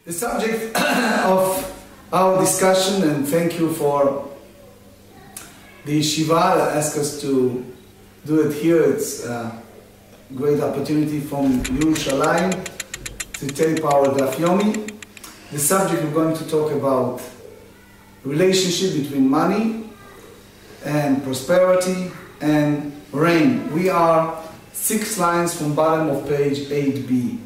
The subject of our discussion, and thank you for the yeshiva that asked us to do it here. It's a great opportunity from Yerushalayim to tape our Daf Yomi. The subject we're going to talk about relationship between money and prosperity and rain. We are 6 lines from bottom of page 8b.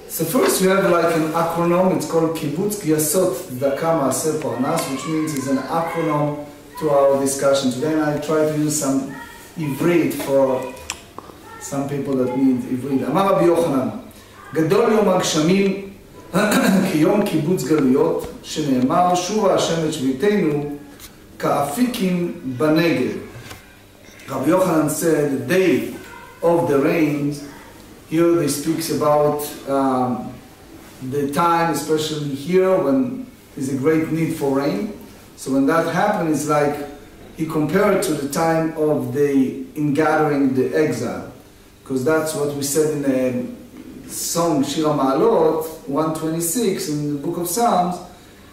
So first we have like an acronym. It's called Kibbutz Gyasot Daka Maaser Parnas, which means it's an acronym to our discussion today. And I try to use some Ivrit for some people that need Ivrit. Amar Rabbi Yochanan, Gadol Yom HaGshamim Kiyom Kibbutz Galuyot, Shene'emar Shuva Hashem et Shvitenu Ka'afikim Baneged. Rabbi Yochanan said, the day of the rains. Here they speaks about the time, especially here, when there's a great need for rain. So when that happens, it's like he compared it to the time of the ingathering the exile, because that's what we said in the song Shir HaMa'alot 126 in the book of Psalms.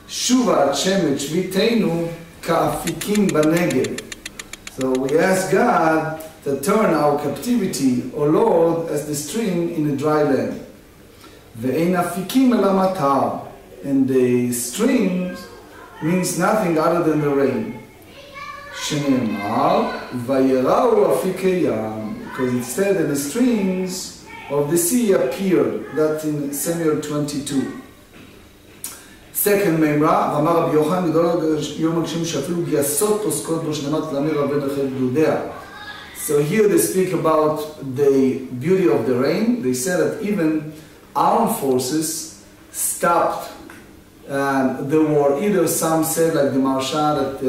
Shuva Hashem et Shvitenu ka'afikim baneged. So we ask God to turn our captivity, O Lord, as the stream in a dry land. Ve'ein afikim ela matar. And the streams means nothing other than the rain. Shene'emar vayerau afikei yam. Because it said that the streams of the sea appeared. That's in Samuel 22. Second Memra, V'amar Rabbi Yochanan Gadol Yom HaGshamim she'afilu gyasot posקות בו שנאמר תלמד רבן אחרי גדודיה. So here they speak about the beauty of the rain. They said that even armed forces stopped the war. Either some said, like the Marsha, that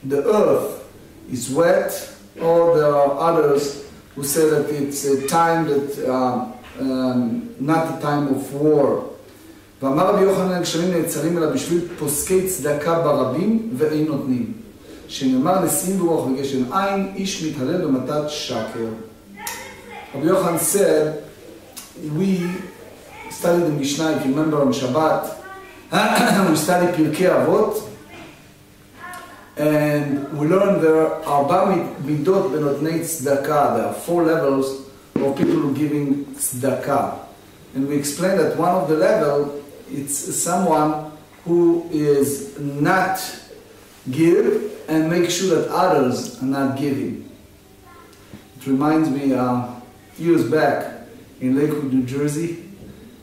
the earth is wet, or there are others who say that it's a time that not a time of war. ואמר רבי יוחנן הגשמים נעצרים אלא בשביל פוסקי צדקה ברבים ואין נותנים. שנאמר נשיאים ברוח וגשם עין, איש מתהלל במתת שקר. Rabbi Yochanan said, we studied the Mishnah, if you remember, on Shabbat. We studied Pirkei Avot, and we learned there are Arba midot benotnei tzedakah. There are 4 levels of people who are giving tzedakah. And we explained that one of the levels, it's someone who is not give and make sure that others are not giving. It reminds me, years back in Lakewood, New Jersey,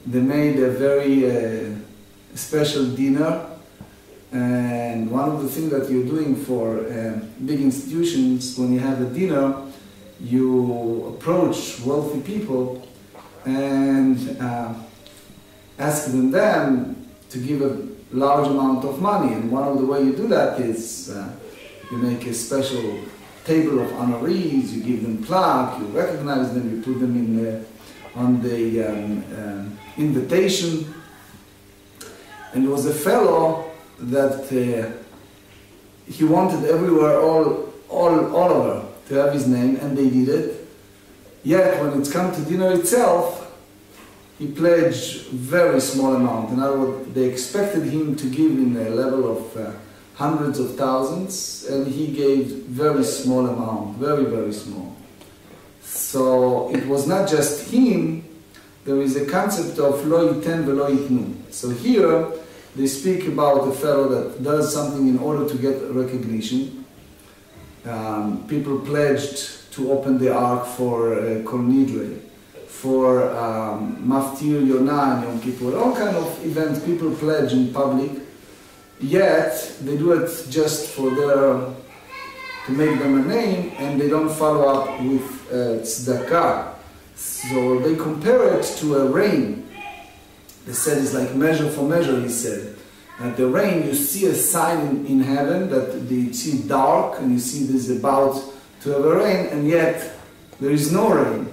they made a very special dinner, and one of the things that you're doing for big institutions, when you have a dinner, you approach wealthy people and ask them to give a large amount of money. And one of the ways you do that is you make a special table of honorees, you give them plaque, you recognize them, you put them in on the invitation. And there was a fellow that he wanted everywhere, all over, to have his name, and they did it. Yet when it's come to dinner itself, he pledged very small amount. In other words, they expected him to give in a level of hundreds of thousands, and he gave very small amount, very, very small. So it was not just him. There is a concept of lo yiten velo yitnu. So here they speak about a fellow that does something in order to get recognition. People pledged to open the ark for Kol Nidre, for Maftir Yonah and Yom Kippur, all kind of events people pledge in public, yet they do it just for to make them a name, and they don't follow up with tzedakah. So they compare it to a rain. They said it's like measure for measure, he said. At the rain, you see a sign in heaven that you see dark, and you see this about to have a rain, and yet there is no rain.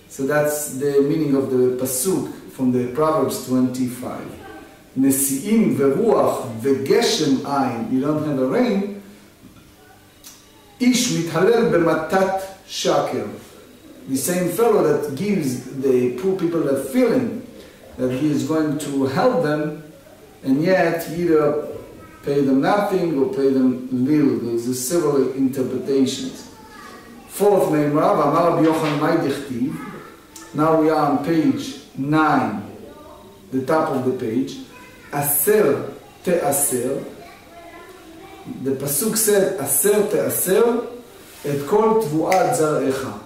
So that's the meaning of the pasuk from the Proverbs 25. Nesi'im veruach vegeshem ayin. You don't have a rain. Ish mithalel b'matat shaker. the same fellow that gives the poor people a feeling that he is going to help them, and yet he either pay them nothing or pay them little. There's several interpretations. Fourth, now we are on page 9, the top of the page. Aser te'aser. The pasuk said, Aser te'aser et kol tvuat zarecha.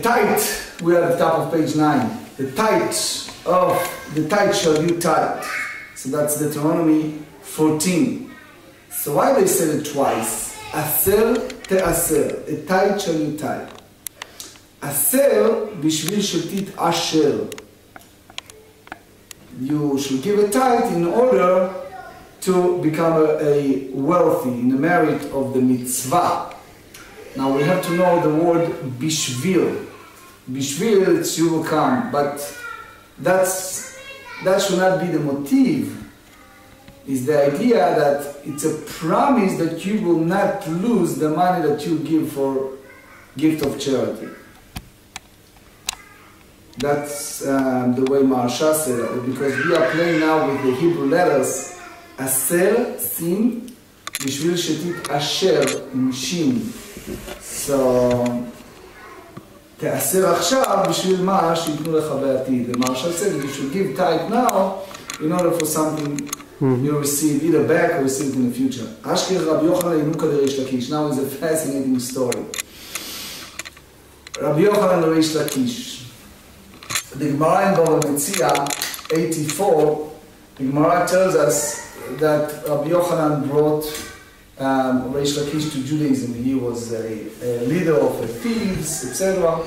Tithe, we are at the top of page 9. The tithe shall you tithe. So that's Deuteronomy 14. So why they said it twice? Aser te'aser, a tithe shall you tithe. Aser bishvil shetit asher. You should give a tithe in order to become a wealthy, in the merit of the mitzvah. Now we have to know the word bishvil. Bishvil, it's you will come, but that should not be the motive. Is the idea that it's a promise that you will not lose the money that you give for gift of charity. That's the way Maharsha said it, because we are playing now with the Hebrew letters. Aser, sin, bishvil shetit asher, in shin. So, תעשר עכשיו בשביל מה שיתנו לך בעתיד. The Maharsha said that you should give tithe now in order for something you receive either back or receive in the future. אשכח רבי יוחנן ינוקא דריש לקיש. Now is a fascinating story. רבי יוחנן דריש לקיש. The Gemara in Bava Metzia 84, the Gemara tells us that Rabbi Yochanan brought Reish Lakish to Judaism. He was a leader of the thieves, etc.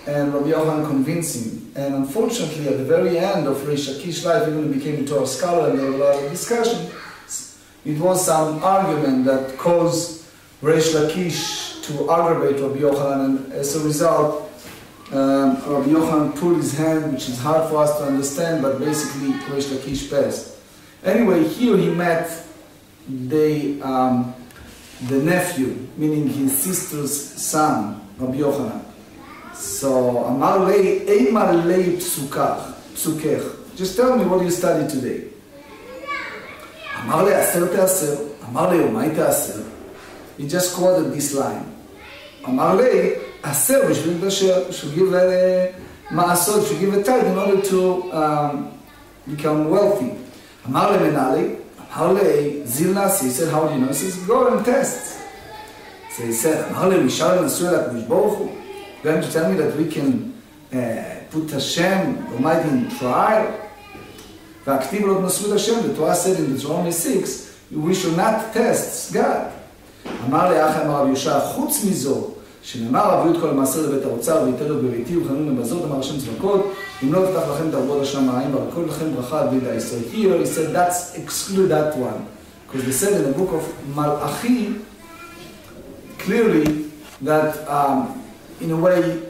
And Rabbi Yochanan convinced him. And unfortunately, at the very end of Reish Lakish's life, even he became a Torah scholar and there was a lot of discussion. It was some argument that caused Reish Lakish to aggravate Rabbi Yochanan, and as a result, Rabbi Yochanan pulled his hand, which is hard for us to understand, but basically Reish Lakish passed. Anyway, here he met the nephew, meaning his sister's son, Rabbi Yochanan. So, Amar lei, Eimar lei psukech. Just tell me what you studied today. Amar lei aser te'aser. Amar lei yomai te'aser. He just quoted this line. Amar lei aser b'shvil dasher. Should give a ma'asot, should give a tithe in order to become wealthy. Amar lei menali. Amar lei zilnas. He said, how do you know? He says, go and test. So he said, Amar lei mishal nasu el HaKadosh Baruch Hu. Going to tell me that we can put Hashem Almighty in trial? והכתיב לא תנסו את השם, the Torah said in Deuteronomy 6, we should not test God. אמר לאח אמר רבי יהושע, חוץ מזו, שנאמר הביאו את כל המעשר לבית האוצר ויתרב בביתי וחנון לבזות, אמר השם צבקות, אם לא תפתח לכם תרבות השמיים, והכל לכם ברכה על בידי. So here he said, that's exclude that one. Because they said in the book of Malachi, clearly that in a way,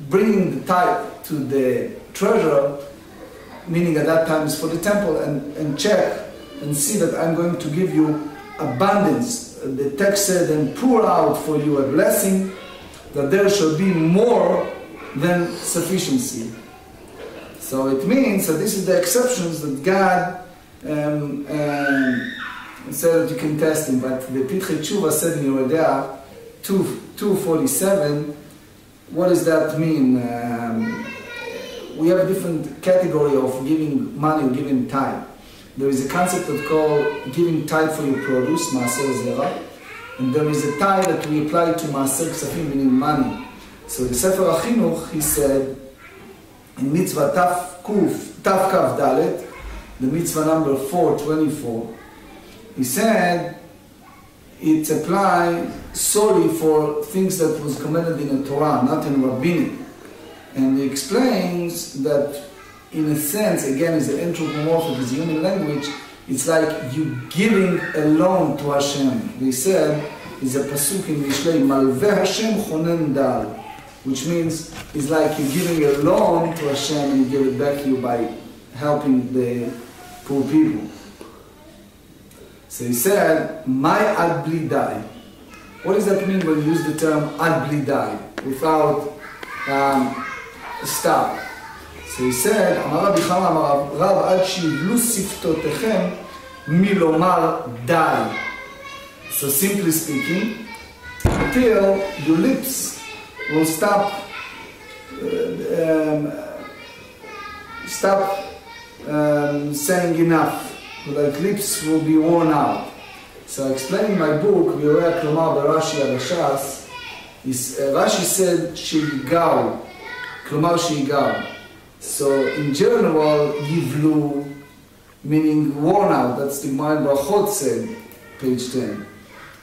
bringing the tithe to the treasurer, meaning at that time is for the temple, and check and see that I'm going to give you abundance. The text said, and pour out for you a blessing, that there shall be more than sufficiency. So it means that this is the exceptions that God said that you can test him. But the Pitchei Tshuva said in Yeridea 247, what does that mean? We have a different category of giving money or giving tithe. There is a concept that's called giving tithe for your produce, maaser zera, and there is a tithe that we apply to maaser ksafim, meaning money. So the Sefer HaChinuch, he said, in mitzvah Tav Dalet, the mitzvah number 424, he said, it's applied solely for things that was commanded in the Torah, not in rabbinic. And he explains that, in a sense, again, is an anthropomorphic, is human language, it's like you giving a loan to Hashem. They said, is a pasuk in Mishlei, Malveh Hashem chonen dal, which means it's like you're giving a loan to Hashem and you give it back to you by helping the poor people. So he said, my ad bli dai. What does that mean when you use the term ad bli dai? Without stop. So he said, אמר רבי חמא אמר רב עד שיבלו שפתותיכם מלומר די. So simply speaking, until your lips will stop saying enough, like lips will be worn out. So explaining my book, ויראה כלומר ברש"י על הש"ס, Rashi said שהיא כלומר שהיא So in general, yivlu, meaning worn out, that's the Gemara in Brachot said, page 10.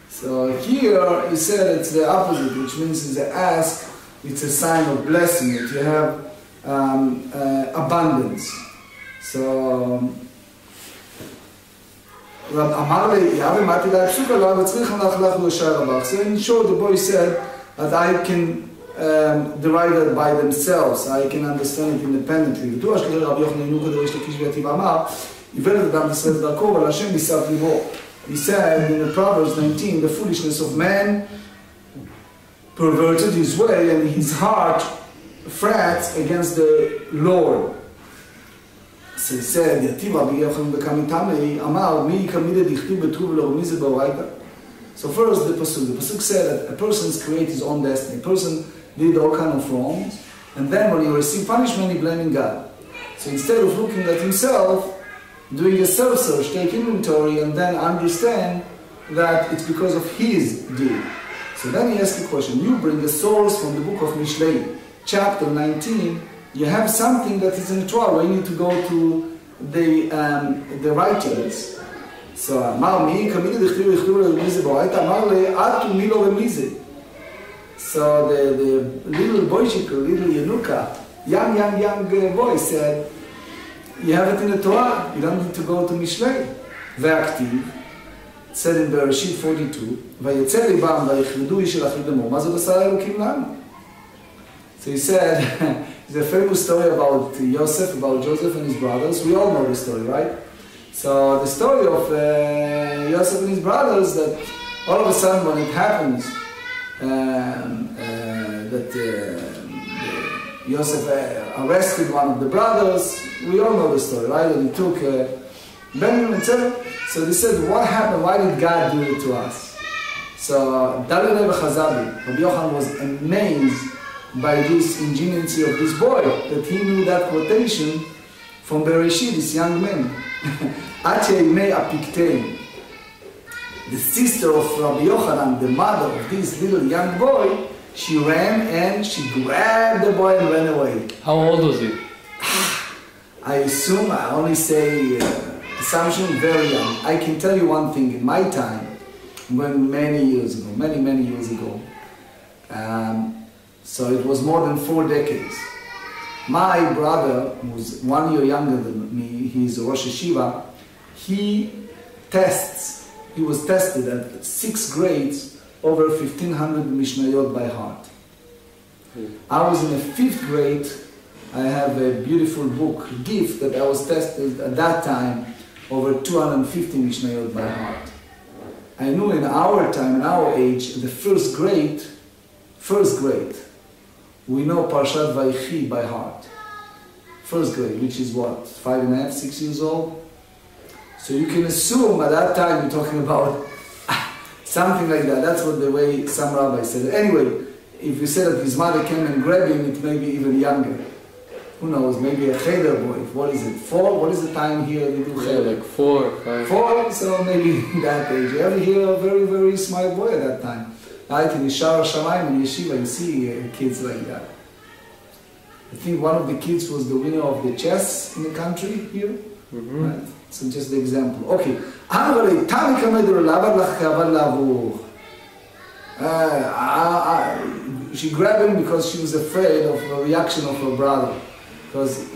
So here he said it's the opposite, which means it's an ask, it's a sign of blessing, that you have abundance. So אמר לי, יאבי מתי להפסוק עליו, וצריך לך לשער הבך. So in short, the boy said that I can derive it by themselves, I can understand it independently. ודוע שלי רבי יוחנן ינוקה דריש לקיש ויתיב אמר, איוולת אדם בסרט דרכו, אבל השם ניסף ליבו. He said in the Proverbs 19, the foolishness of man perverted his way and his heart frets against the Lord. So he said, יתיב רבי יוחנן בקמיתמי, אמר, מי כמידה דכתיב בטוב ולרמי זה באורייתא? So first the pasuk said that a person creates his own destiny. A person did all kind of wrongs, and then when he received punishment, he blaming God. So instead of looking at himself, doing a self-search, take inventory, and then understand that it's because of his deed. So then he asked the question, you bring a source from the book of Mishlei, chapter 19, you have something that is in the Torah, where you need to go to the writers. So אמר מי כמידי דכתיב יכתיבו לרמי זה באורייתא, אמר לי, את ומי לא רמי זה. So the little boyshik, little Yanuka, young boy said, you have it in the Torah, you don't need to go to Mishlei. והכתיב, said in Bereshit 42, ויצא ליבם ויכבדו איש אל אחיו לאמור, מה זאת עשה אלוקים לנו? So he said, there's a famous story about Yosef, about Joseph and his brothers. We all know the story, right? So the story of Yosef and his brothers, that all of a sudden when it happens, that Yosef arrested one of the brothers, we all know the story, right? And he took Benjamin, etc. So they said, what happened? Why did God do it to us? So Rabbi Yochanan was amazed by this ingenuity of this boy, that he knew that quotation from Bereshit, this young man. The sister of Rabbi Yochanan, the mother of this little young boy, she ran and she grabbed the boy and ran away. How old was he? I assume, I only say assumption, very young. I can tell you one thing, in my time, when many years ago, so it was more than 4 decades. My brother, who's 1 year younger than me, he's a Rosh Yeshiva, he was tested at 6th grade over 1500 Mishnayot by heart. I was in the 5th grade. I have a beautiful book, gift, that I was tested at that time over 250 Mishnayot by heart. I knew in our time, in our age, the first grade, we know Parshat Vayechi by heart. First grade, which is what, 5.5, 6 years old? So you can assume at that time you're talking about something like that. That's what the way some rabbis said. Anyway, if you said that his mother came and grabbed him, it may be even younger. Who knows, maybe a cheder boy. What is it, 4? What is the time here we do cheder? Like 4, 5. 4, so maybe that age. You ever hear a very, very smart boy at that time? Right, in Yishar Shamayim in Yeshiva, you see kids like that. I think one of the kids was the winner of the chess in the country here. Right? So just the example. Okay. She grabbed him because she was afraid of the reaction of her brother, because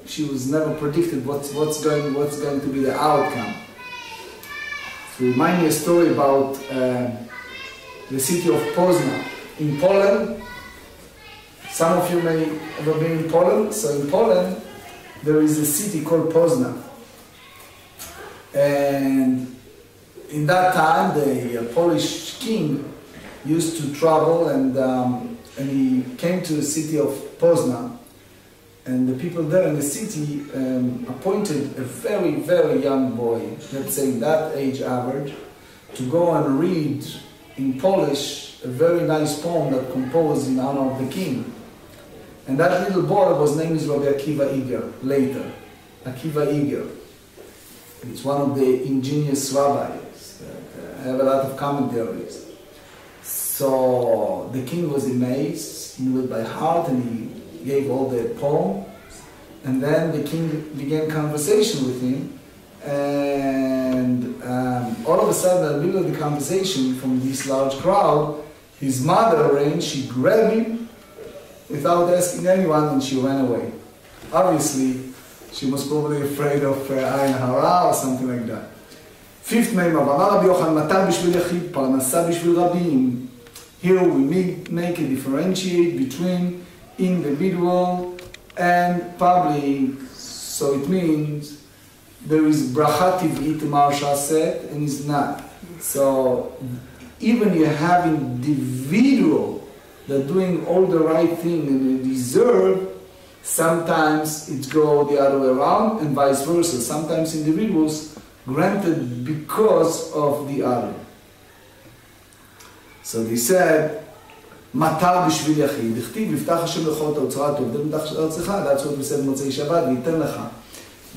she was never predicted what's going to be the outcome. To remind me a story about the city of Poznan in Poland. Some of you may have been in Poland. So in Poland, there is a city called Poznan. And in that time, the Polish king used to travel, and he came to the city of Poznan, and the people there in the city appointed a very, very young boy, let's say that age average, to go and read in Polish a very nice poem that composed in honor of the king. And that little boy was named Rabbi Akiva Iger, later. Akiva Iger. It's one of the ingenious rabbis that have a lot of commentaries. So the king was amazed, he knew it by heart, and he gave all the poem. And then the king began conversation with him, and all of a sudden, in the middle of the conversation, from this large crowd, his mother ran, she grabbed him without asking anyone, and she ran away. Obviously, she was probably afraid of Ayin Hara or something like that. Fifth member, אמר רבי יוחנן, מטר בשביל יחיד, פרנסה בשביל רבים. Here we make a differentiate between individual and public. So it means there is bracha tiv'it, Marsha said, and is not. So even you have individual that doing all the right thing and they deserve, sometimes it goes the other way around, and vice versa. Sometimes individuals granted because of the other. So they said, מטר בשביל יחיד, הכתיב, יפתח השם לך את האוצרה הטוב, דרך ארצך, that's what we said במוצאי שבת, וייתן לך.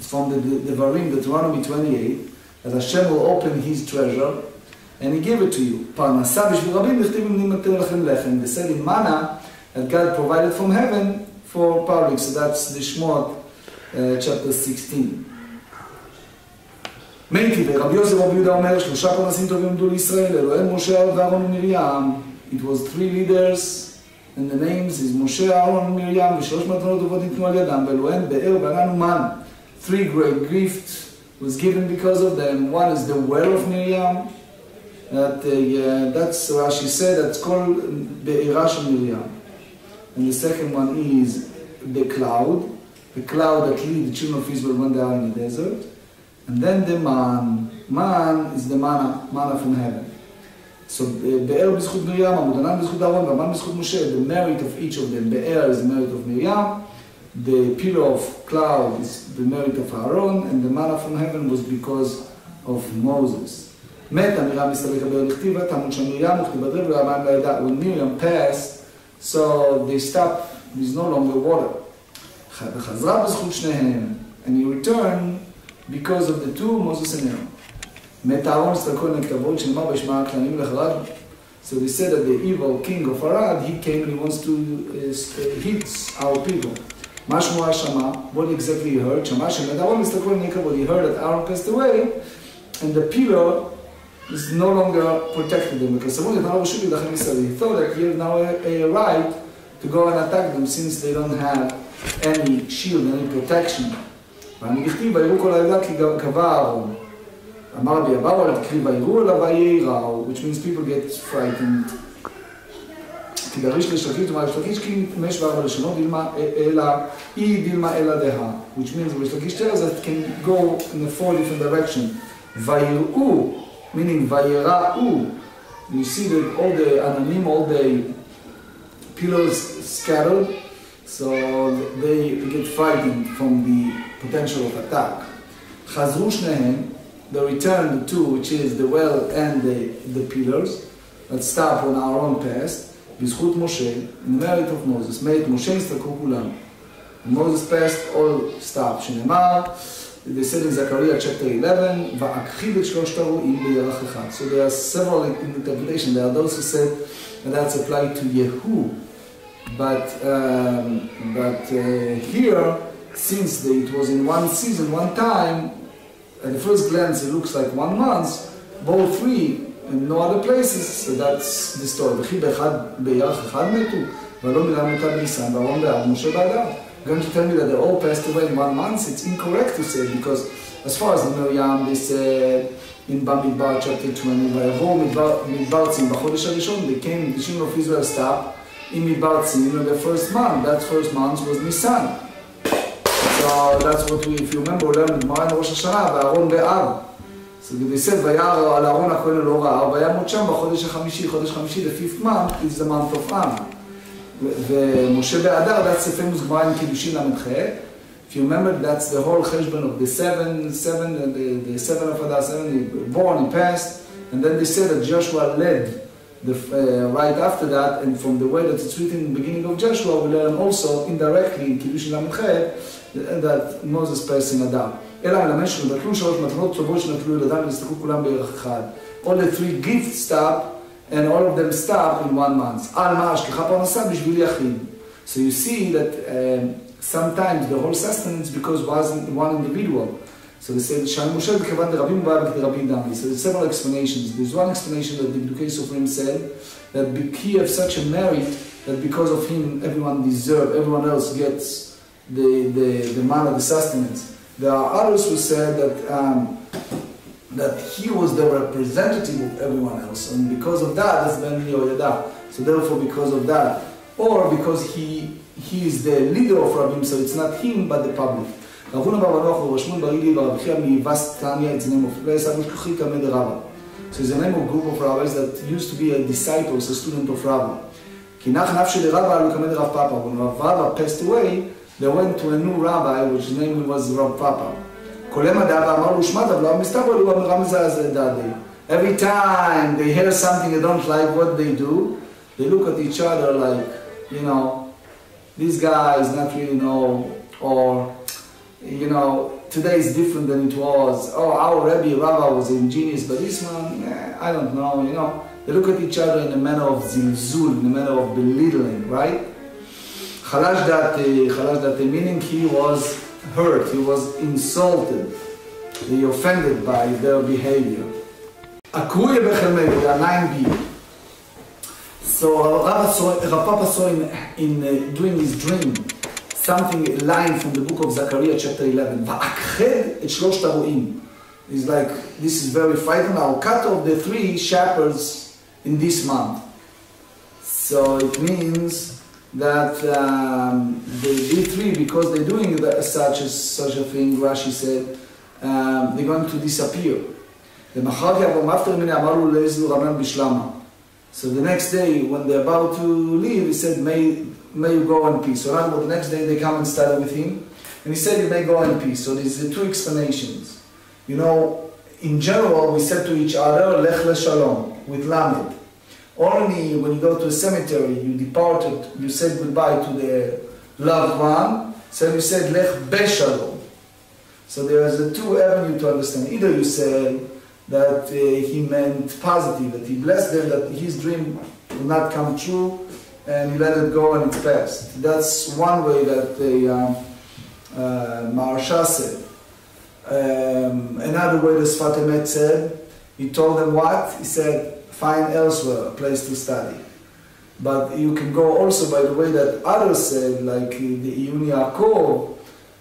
It's from the ברבים, Deuteronomy 28, that Hashem will open his treasure, and he gave it to you. פרנסה בשביל רבים, הכתיב, אם נמתר לכם לחם. They said in manna, that God provided from heaven for public. So that's the Shemot, chapter 16. מייטי, ורבי יוסף רבי יהודה אומר, שלושה פרנסים טובים עמדו לישראל, אלוהים משה ואהרון ומרים. It was three leaders, and the names is Moshe, Aaron, and Miriam, ושלוש מתנות טובות ניתנו על ידם, ואלוהים באר בענן ומן. Three great gifts was given because of them. One is the well of Miriam, that's Rashi said, that's called בעירה של Miriam. And the second one is the cloud that lead the children of Israel when they are in the desert. And then the man. Man is the manna from heaven. So באר בזכות מרים, עמודנן בזכות אהרון, והמן בזכות משה. The merit of each of them. באר is the merit of Miriam. The pillar of cloud is the merit of Aaron, and the manna from heaven was because of Moses. מתה מרים מסתלק הבאר לכתיבה, תעמוד שם מרים, וכתיב הדרב והמים לידה. When Miriam passed, so they stopped, there's no longer water. וחזרה בזכות שניהם, and he returned because of the two, Moses and Aaron. מת אהרון הסתלקו אל הכתבות, שנאמר וישמע הכנענים לחרד. So they said that the evil king of Arad, he came and he wants to hit our people. מה שמוע שמע? What exactly he heard? שמע שמת אהרון הסתלקו אל הכתבות. He heard that Aaron passed away, and the pillar is no longer protected them, because someone is not reshut להילחם ישראל. He thought that he had now a right to go and attack them, since they don't have any shield, any protection. ואני כתיב, ויראו כל העדה כי קבע אהרון. אמר רבי אבאו עליו תקריב ויראו אליו ויראו, which means people get frightened. כי דריש לשלקיש, ומה לשלקיש כי נתמש וארבע לשונות, דילמה אלא דהה, which means לשלקיש tells that it can go in a 4 different direction. ויראו, meaning ויראו, you see that all the anonym, all the pillars scattered, so they get frightened from the potential of attack. חזרו שניהם, they returned the two, which is the well and the pillars, that stopped when Aaron passed, בזכות משה, in the merit of Moses, מאת משה הסתלקו כולם. Moses passed, all stopped. שנאמר, they said in Zechariah chapter 11, ואכחיד את שלושת הרועים בירח אחד. So there are several interpretations. There are those who said that that's applied to Yehu. But here, since it was in one season, one time, at the first glance it looks like 1 month, both three, and no other places, so that's the story. וכי באחד בירח אחד מתו, ולא מילה מתה בניסן, ואהרון באב, משה באדר. Going to tell me that they all passed away in 1 month, it's incorrect to say, because as far as the Miriam, they said in Bamidbar chapter 20, ויבואו מדבר צין בחודש הראשון, they came, the children of Israel stopped in מדבר צין in the first month. That first month was Nisan. So that's what we, if you remember, learned in Moran Rosh Hashanah, ואהרון באב. So they said, וירא על אהרון הכהן לא ראה, וימות שם בחודש החמישי, חודש חמישי, the fifth month is the month of Av. ומשה באדר, that's the famous Gemara in קידושין ל"ח. If you remember, that's the whole cheshbon of the seven of Adar, seven, born, he passed, and then they said that Joshua led right after that, and from the way that it's written in the beginning of Joshua, we learn also indirectly in קידושין ל"ח that Moses passed in Adar. אלא מלמד שנתנו שלוש מתנות טובות שנתנו ילדיו ונסתכלו כולם בערך אחד. All the three gifts stop, and all of them stop in 1 month. על מה? השכחה פרנסה בשביל יחיד. So you see that sometimes the whole sustenance because one individual. So they say, שאל משה בכיוון דרבים ובא בכדרבים דמי. So there's several explanations. There's one explanation that the Bidukei Sofrim said that he has such a merit that because of him everyone deserves, everyone else gets the manna, the sustenance. There are others who said that he was the representative of everyone else, and because of that, that's Ben Yoyada. So therefore, because of that, or because he is the leader of Rabim, so it's not him but the public. רבונה בר מנוח ורשמון ברילי ורבי חייא מיבס תעניה, it's the name of so it's the name of a group of rabbis that used to be a disciple, a student of Rabbi. כי נח נפשי לרבא לקמד רב פאפה, when Rav Papa passed away, they went to a new rabbi, which his name was Rav Papa. Every time they hear something they don't like what they do, they look at each other like, you know, this guy is not really know, or, you know, today is different than it was. Oh, our Rabbi was a genius, but this one, I don't know, you know. They look at each other in a manner of zilzul, in a manner of belittling, right? Chalash date, meaning he was hurt, he was insulted, he offended by their behavior. Akuye bechelmei, 9b. So Rav Papa saw in during his dream something, a line from the book of Zechariah chapter 11. Va'akhed et shlosh haroim. It's like, this is very frightening. I'll cut off the 3 shepherds in this month. So it means that the 3, because they're doing such a thing, Rashi said, they're going to disappear. So the next day, when they're about to leave, he said, may you go in peace. So now the next day they come and study with him, and he said, you may go in peace. So there's the 2 explanations. You know, in general, we said to each other, lech leshalom, with lamed. Only when you go to a cemetery, you departed, you said goodbye to the loved one, so you said lech beshalom. So there is a 2 avenues to understand. Either you say that he meant positive, that he blessed them, that his dream will not come true, and he let it go and it's past. That's one way that the Maharsha said. Another way the Sfat Emet said, he told them what? He said, find elsewhere a place to study. But you can go also by the way that others said, like the Iyun Yaakov,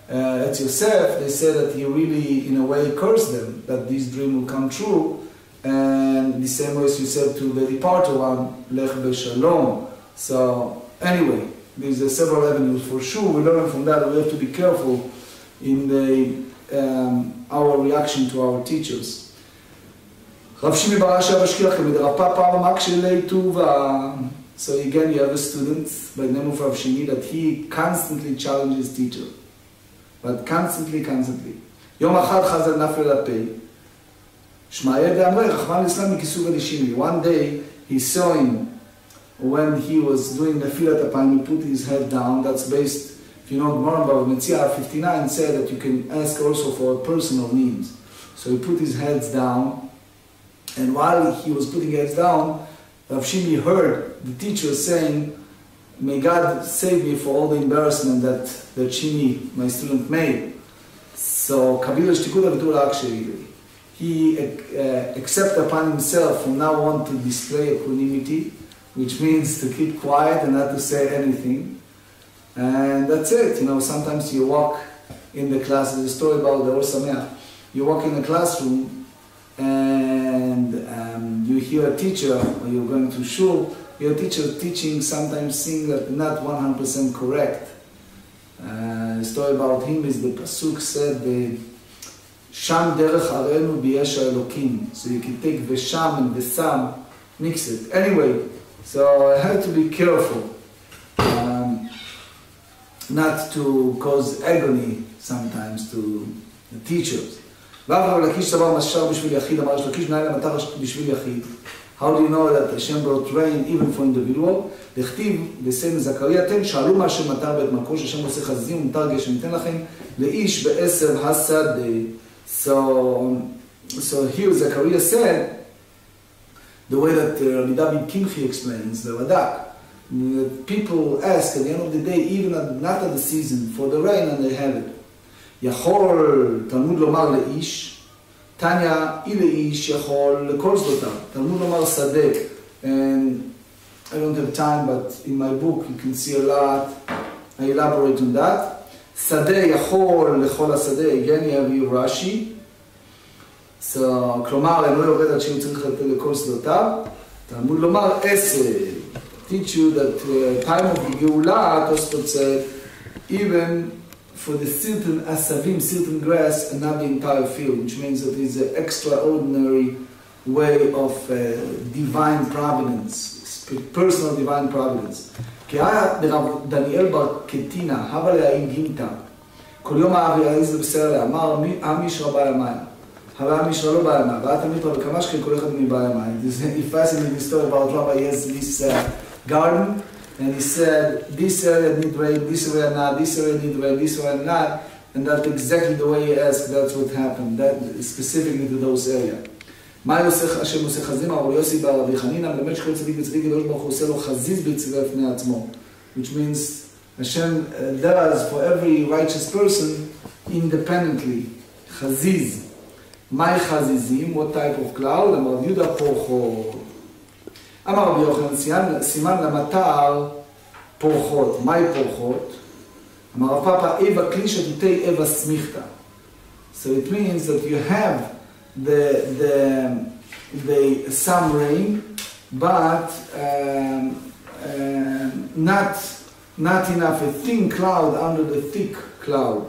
at Yosef, they said that he really, in a way, cursed them, that this dream will come true. And the same way as you said to the departed one, Lech Beshalom. So, anyway, there's several avenues for sure. We learn from that we have to be careful in our reaction to our teachers. Rav Shimi Barasha Bashkirachem, Rav Papa Makshele Tuva. So again, you have a student by the name of Rav Shimi that he constantly challenges teacher. But constantly. Yom Achad Chazal Nafel Apei. Shma'eh De'amrei, Rachman L'Islam Mikisuv Elishimi. One day, he saw him when he was doing Nefilat Apayim, he put his head down. That's based, if you know, Gemara Bava Metzia 59 said that you can ask also for personal needs. So he put his head down, and while he was putting his head down, Rav Shimi heard the teacher saying, may God save me for all the embarrassment that Shimi, my student, made. So, he accepted upon himself from now on to display equanimity, which means to keep quiet and not to say anything. And that's it. You know, sometimes you walk in the class, there's a story about the Or Sameach. You walk in a classroom and you hear a teacher, or you're going to shul, your teacher teaching sometimes things that are not 100% correct. The story about him is the Pasuk said, שם דרך ארנו ביש האלוקים. So you can take ושם and ושם, mix it. Anyway, so I have to be careful not to cause agony sometimes to the teachers. ואף רב לקיש סבר מששר בשביל יחיד, אמר יש לקיש מנהל המטר בשביל יחיד. How do you know that Hashem brought rain even for individual? לכתיב בסן זכריה, אתם שאלו מה שמטר בית מקור, שהשם עושה חזיזים ומטר גשם ניתן לכם, לאיש בעשר השדה. So here Zechariah said, the way that Rabbi David Kimchi explains, the Radak, people ask at the end of the day, even not at the season, for the rain, and they have it. יכול תלמוד לומר לאיש, תניא אי לאיש יכול לכל שדותיו. תלמוד לומר שדה, and I don't have time, but in my book you can see a lot, I elaborate on that. שדה יכול לכל השדה, again you have your Rashi. So, כלומר, אני לא יורד עד שהוא צריך לתת לכל שדותיו. תלמוד לומר 10. Teach you that time of גאולה, תוספות said, even for the certain asavim, certain grass, and not the entire field, which means that it's an extraordinary way of divine providence, personal divine providence. כי היה לרב דניאל בר קטינה, הבה להאים גימתה, כל יום האבי העז לבשר לה, אמר עם ישרה בא ימיים, הבה עם ישרה לא בא ימיים, ואת המיטרה וכמה שכן כל אחד מבא ימיים. It's fascinating story about Rabbi has this garden, and he said, this area need rain, this area not, this area need rain, this area not, and that's exactly the way he asked, that's what happened, that specifically to those areas. מה השם עושה חזים? אבל יוסי בר רבי חנינא, באמת שכל צדיק וצדיק קדוש ברוך הוא עושה לו חזיז בצבע לפני עצמו. Which means Hashem does for every righteous person independently. חזיז. מהי חזיזים? What type of cloud? אמר רבי יהודה פורחות. אמר רבי יוחנן, סימן למטר פורחות. מהי פורחות? אמר רב פאפא, אבה קלישא תיתי אבה סמיכתא. So it means that you have the some rain, but not enough, a thin cloud under the thick cloud.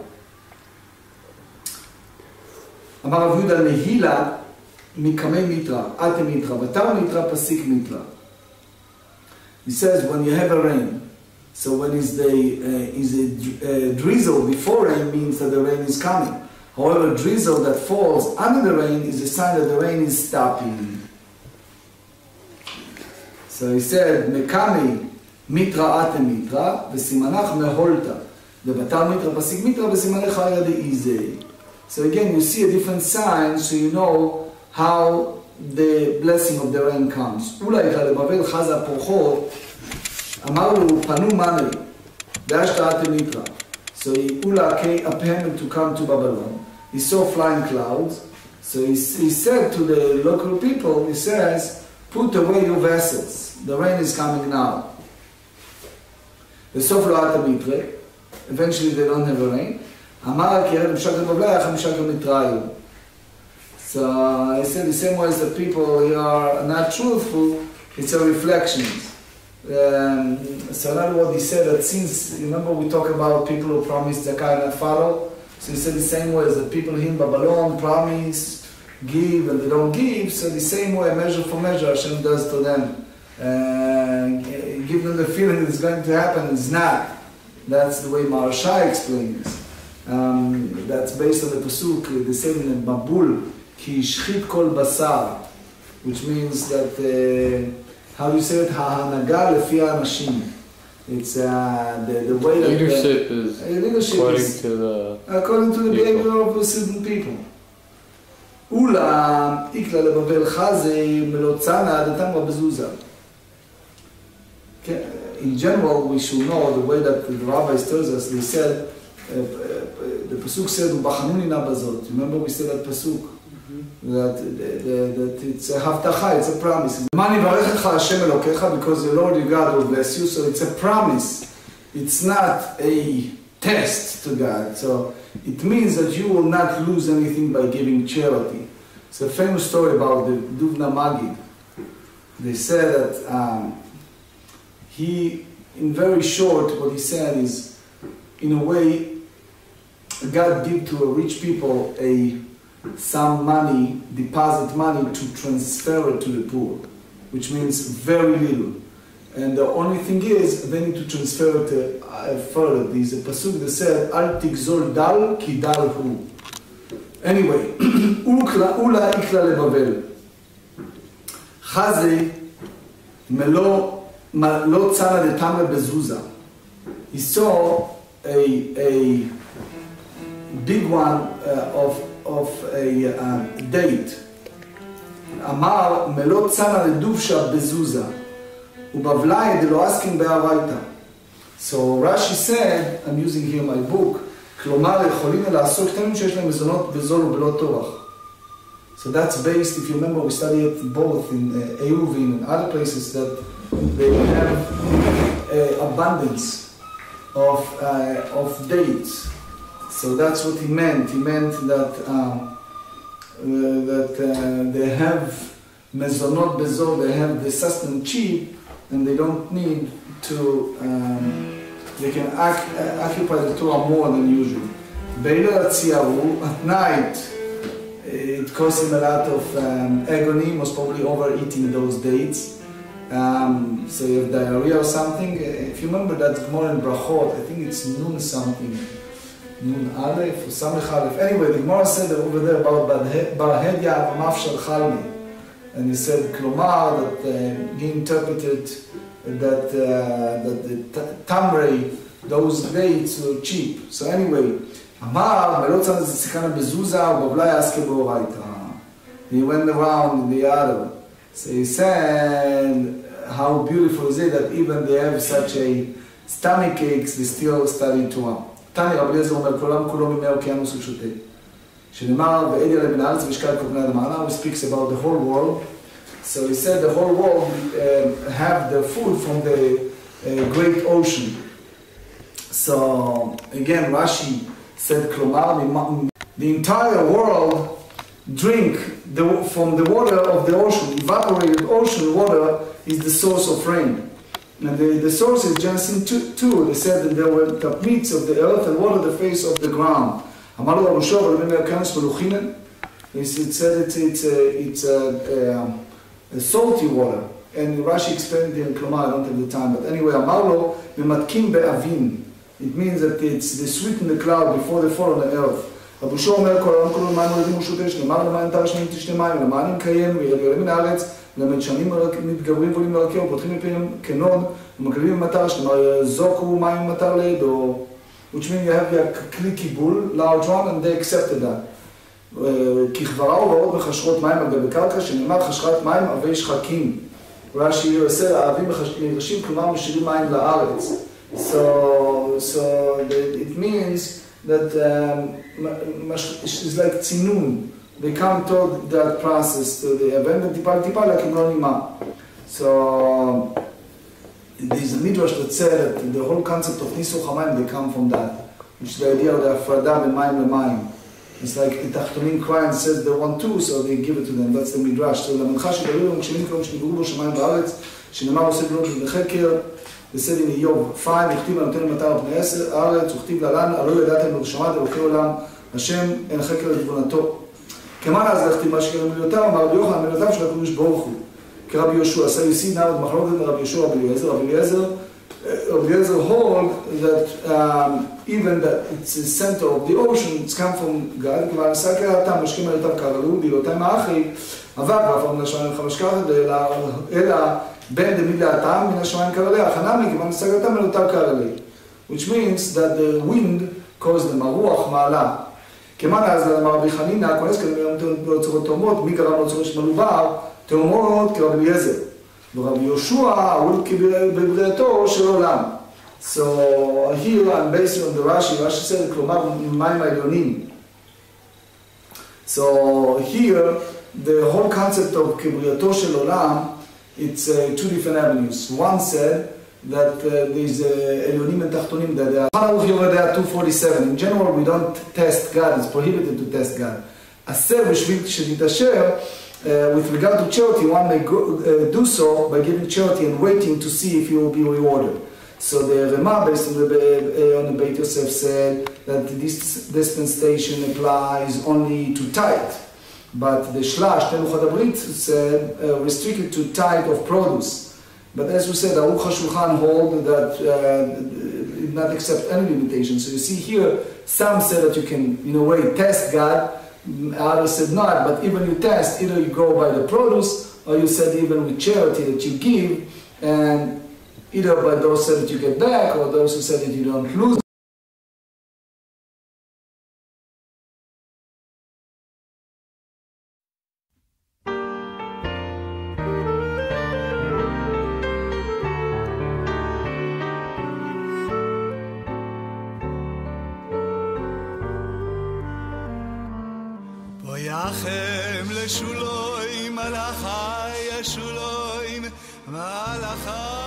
אמר רב יהודה נהילה מקמי מיטרא, אטה מיטרא, ותר מיטרא פסיק מיטרא. He says when you have a rain, so when is a drizzle before rain means that the rain is coming. However, drizzle that falls under the rain is a sign that the rain is stopping. So he said, Mekami mitra ate mitra, v'simanach meholta. V'batar mitra pasik mitra, v'simanech haya de'ize. So again, you see a different sign, so you know how the blessing of the rain comes. Ulai לבבל חז הפורחות, אמר לו, פנו מני, דאשתא ate mitra. So Ula came him to come to Babylon. He saw flying clouds. So he said to the local people, he says, put away your vessels. The rain is coming now. Eventually they don't have a rain. So he said the same way as the people are not truthful, it's a reflection. So another word he said that since, remember we talk about people who promise zakah and not follow, so he said the same way as the people in Babylon promise, give and they don't give, so the same way, measure for measure, Hashem does to them. Give them the feeling that it's going to happen, it's not. That's the way Maharsha explains. That's based on the pasuk, the same in Mabul, ki shchit kol basar, which means that how do you say it? Ha'hanaga lefi ha'anashim. It's the way that leadership is according to the behavior of certain people. Ula ikla lebabel chaze melotzana adatam rabezuza. In general, we should know the way that the rabbis tells us. They said the pasuk said ubachanuni na bazot. Remember we said that pasuk. That it's a haftacha, it's a promise. Because the Lord your God will bless you, so it's a promise. It's not a test to God. So it means that you will not lose anything by giving charity. It's a famous story about the Duvna Magid. They said that he, in very short, what he said is, in a way, God gave to a rich people a some money, deposit money to transfer it to the poor, which means very little. And the only thing is, they need to transfer it further. There's a pasuk that said, Al tigzol dal ki dal hu. Anyway, Ula ikla lebabel. Chazi melo tzana letamre bezuza. He saw a big one of a date. Amar melo tzana leduvsha bezuza. ובבלי דלא עסקין בארייתא. So Rashi said, I'm using here my book, כלומר יכולים לעשות קטנים שיש להם מזונות בזול ובלא טורח. So that's based, if you remember, we studied both in Eiruvin and other places that they have abundance of dates. So that's what he meant. He meant that they have mezonot bezol, they have the sustenance cheap, and they don't need to, they can occupy the Torah more than usual. At night, it caused him a lot of agony, most probably overeating those dates. So you have diarrhea or something. If you remember that Gemara in Brachot, I think it's Nun something, Nun Aleph or Samech Aleph. Anyway, the Gemara said over there about Bar Hedya Mafshal Chalmi. And he said, Klomar, that he interpreted that the tamrei, those dates were cheap. So anyway, Amar, Melotzan Zikana Bezuza, Bavlai Aske Boraita. He went around in the other. So he said, how beautiful is it that even they have such a stomach aches, they still study Torah. Tani Rabbi Dr. אומר, כולם כולו ממי אוקיינוס ושותה. שנאמר, ואדי עלי בן הארץ ושקל כבני אדמה. Now he speaks about the whole world. So he said the whole world have their food from the great ocean. So again, Rashi said, Klomar, the entire world drink from the water of the ocean. Evaporated ocean water is the source of rain. And the source is Genesis 2. They said that there were meats of the earth and water the face of the ground. It said it's a salty water. And Rashi explained it in Klomar, I don't have the time. But anyway, Amarlo, Mematkim be'avin. It means that they sweeten the cloud before they fall on the earth. רבי יהושע אומר, כל העולם כולו מים מולדים ושותה, שנאמר למים תר שניים תשתה מים, ולמענים קיים, ויראה מן הארץ, ולמדשנים מתגברים ועולים לרקיע, ופותחים מפיהם כנוד, ומקריבים במטר, שנאמר, זוקו מים במטר לידו. Which means you have your כלי קיבול, large one, and they accepted that. ככברה ובאות בחשרות מים על גבי קרקע, שנאמר חשרת מים עבי שחקים. רש"י עושה, האבים מגרשים, כלומר משאירים מים לארץ. So it means that it's like tzינון. They come to that process, to the event, and טיפה להקים לא נימה. So there's a midrash that said that the whole concept of ניסוך המים, they come from that, which is the idea of the הפרדה בין מים למים. It's like התחתונים crying says they want to, so they give it to them. That's the midrash. So למנחה שגלו להם כשלים כלום שנגרו בו שמיים בארץ, שנאמר עושה גלות ובחקר, they said in Job 5, וכתיב הנותן מטר על פני הארץ, וכתיב להלן, הלא ידעתם ברשמת אלוקי עולם, השם אין חקר לתבונתו. כמה אז לכתיב מה שקרם מיליותיו, אמר רבי יוחנן מילותיו של הקדוש ברוך הוא. כרבי יהושע, so you see now the מחלוקת מרבי יהושע רבי אליעזר hold that even that it's the center of the ocean, it's come from God, כבר נסע כרעתם, משקים מילותיו קרלו, בילותיהם האחי, אבל כבר מן השמיים חמש ככה, אלא בין דמיד לאטם, מן השמיים קרלי, החנמי, כיוון נסגרתם מילותיו קרלי. Which means that the wind caused them, הרוח מעלה. כמן אז אמר רבי חנינא, כונס כנראה באוצרות תאומות, מי קרא באוצרות שמלובר, תאומות כרבי אליעזר. ורבי יהושע הוא בבריאתו של עולם. So here I'm based on the Rashi said, כלומר מים העליונים. So here the whole concept of כבריאתו של עולם, it's two different avenues. One said that there's Elyonim and Tachtonim, that there are over there 247. In general, we don't test God, it's prohibited to test God. With regard to charity, one may do so by giving charity and waiting to see if he will be rewarded. So the Rema, based on the Beit Yosef, said that this dispensation applies only to tithe. But the Shlash, Teluchat Abrit, said restricted to tithe of produce. But as we said, Aruch HaShulchan hold that did not accept any limitation. So you see here, some said that you can, in a way, test God. Others said not, but even you test, either you go by the produce, or you said even with charity that you give, and either by those said that you get back, or those who said that you don't lose. Boyachem leshuloim malachai yeshuloim malachai